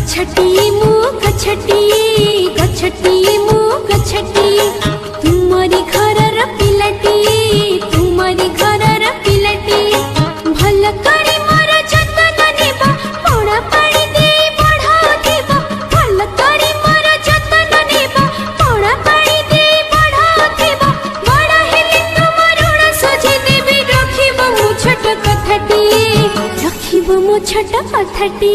गछटी मु गछटी गछटी मु गछटी तुमरी घरर पिलटी तुमरी घरर पिलटी भल करी मोर जतन नेबा पड़ा पानी दे बढ़ाथिबा भल करी मोर जतन नेबा पड़ा पानी दे बढ़ाथिबा बड़ा हेले तुम ऋण सुझी देबी रखिबो मु छोट कथाटी रखिबो मु छोट कथाटी।